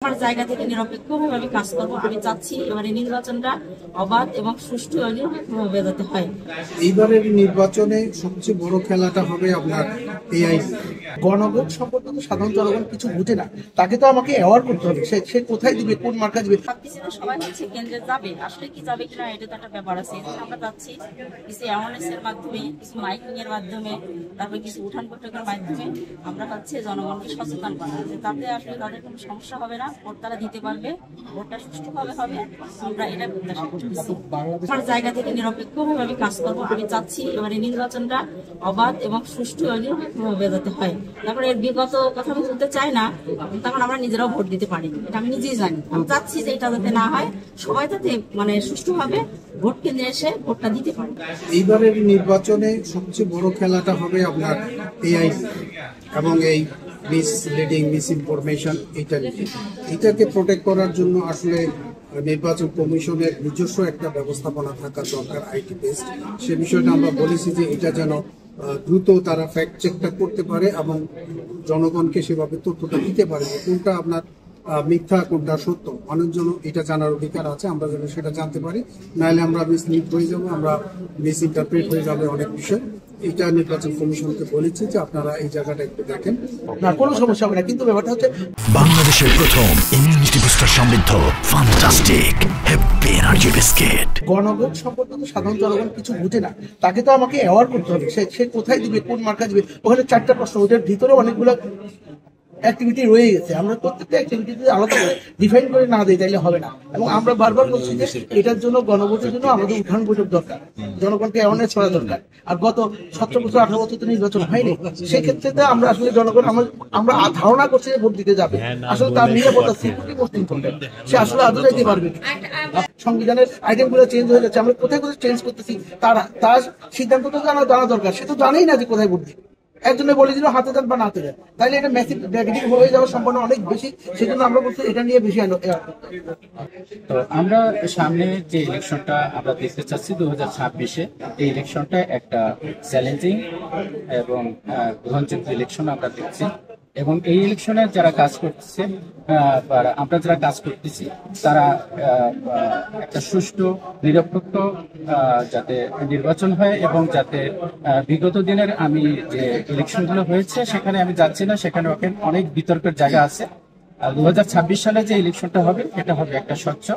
আমার জায়গা থেকে নিরপেক্ষভাবে কাজ করবো। আমি চাচ্ছি এবারে নির্বাচনটা অবাধ এবং সুষ্ঠু এবং নিরপেক্ষভাবে যাতে হয়। এইবারের নির্বাচনে সবচেয়ে বড় খেলাটা হবে আপনার এআই। গণভোট সম্পর্কে তো সাধারণ জনগণ কিছু বুঝে না, তাকে তো আমাকে অ্যাওয়ার করতে হবে, সে কোথায় দিবে, কোন মার্কা দিবে। ভাবতেছি না সবাই হচ্ছে কেন্দ্রে যাবে, আসলে কি যাবে কিনা এটা তো একটা ব্যাপার আছে। আমরা চাচ্ছি কিছু অ্যাওয়ারনেসের মাধ্যমে, কিছু মাইকিং এর মাধ্যমে, তারপরে কিছু উঠান বৈঠকের মাধ্যমে আমরা চাচ্ছি জনগণকে সচেতন করা, যে তাতে আসলে তাদের কোনো সমস্যা হবে না, ভোট তারা দিতে পারবে, ভোটটা সুষ্ঠুভাবে হবে। আমরা এটা প্রত্যাশা করতেছি। আমার জায়গা থেকে নিরপেক্ষভাবে কাজ করবো। আমি চাচ্ছি এবারে নির্বাচনটা অবাধ এবং সুষ্ঠু এবং নিরপেক্ষভাবে যাতে হয়। তারপরে এর বিগত কথা আমি বলতে চাই না, তখন আমরা নিজেরাও ভোট দিতে পারি, এটা আমি নিজেই জানি। আমি চাচ্ছি যে এটা যাতে না হয়, সবাই যাতে সুষ্ঠুভাবে ভোট কেন্দ্রে এসে ভোটটা দিতে পারে। এইবারের নির্বাচনে সবচেয়ে বড় খেলাটা হবে আপনার এআই এবং এই মিসলিডিং, মিসইনফরমেশন, এটাকে প্রোটেক্ট করার জন্য আসলে নির্বাচন কমিশনের নিজস্ব একটা ব্যবস্থাপনা থাকা দরকার, আইটি বেসড। সে বিষয়টা আমরা বলেছি যে এটা যেন দ্রুত তারা ফ্যাক্ট চেকটা করতে পারে এবং জনগণকে সেভাবে তথ্যটা দিতে পারে যে কোনটা আপনার মিথ্যা, কোনটা সত্য। মানুষজন এটা জানার অধিকার আছে, আমরা যেন সেটা জানতে পারি, নাহলে আমরা মিসলিড হয়ে যাবো, আমরা মিস ইন্টারপ্রেট হয়ে যাবে অনেক বিষয়। এটা নির্বাচন কমিশনকে বলেছি যে আপনারা এই জায়গাটা একটু দেখেন, না কোনো সমস্যা হবে না। কিন্তু ব্যাপারটা হচ্ছে বাংলাদেশের প্রথম ইমিউনিটি বুস্টার সমৃদ্ধ ফ্যান্টাস্টিক হ্যাপি এনার্জি বিস্কিট। গণভোট সম্পর্কে তো সাধারণ জনগণ কিছু বুঝে না, তাকে তো আমাকে অ্যাওয়ার করতে হবে, সে কোথায় দিবে, কোন মার্কা দিবে। ওখানে 4টা প্রশ্ন, ওটার ভিতরে অনেকগুলো অ্যাক্টিভিটি রয়ে গেছে। আমরা প্রত্যেকটা অ্যাক্টিভিটি আলাদা করে ডিফাইন করে না দিই তাইলে হবে না। এবং আমরা বারবার বলছি যে এটার জন্য, গণভোটের জন্য আমাদের উঠান বৈঠক দরকার, জনগণকে অ্যাওয়ারনেস করা দরকার। আর গত 17 বছর 18 বছর তো নির্বাচন হয়নি, সেক্ষেত্রে আমরা আসলে জনগণ আমরা ধারণা করছি যে ভোট দিতে যাবে, আসলে তার নিরাপত্তা সিকিউরিটি মোস্ট ইম্পর্টেন্ট। সে আসলে আদৌ যাইতে পারবে। সংবিধানের আইটেম গুলো চেঞ্জ হয়ে যাচ্ছে, আমরা কোথায় কোথায় চেঞ্জ করতেছি, তার সিদ্ধান্ত তো জানা দরকার। সে তো জানেই না যে কোথায় ভোট দিবে। একজনে বলে দিল হাতে দেন বা নাতে দেন, তাইলে এটা ম্যাসিভ নেগেটিভ হয়ে যাওয়ার সম্ভাবনা অনেক বেশি। সেজন্য আমরা বলছি এটা নিয়ে বেশি। তো আমরা সামনে যে ইলেকশনটা আমরা দেখতে চাচ্ছি 2026-এ, এই ইলেকশনটা একটা চ্যালেঞ্জিং এবং গ্রহণযোগ্য ইলেকশন আমরা দেখছি। এবং এই ইলেকশনে যারা কাজ করতেছে, আমরা যারা কাজ করতেছি, তারা একটা সুষ্ঠু নিরপেক্ষ যাতে নির্বাচন হয় এবং যাতে বিগত দিনের আমি যে ইলেকশনগুলো হয়েছে সেখানে আমি যাচ্ছি না, সেখানে অনেক বিতর্কের জায়গা আছে। 2026 সালে যে ইলেকশনটা হবে এটা হবে একটা স্বচ্ছ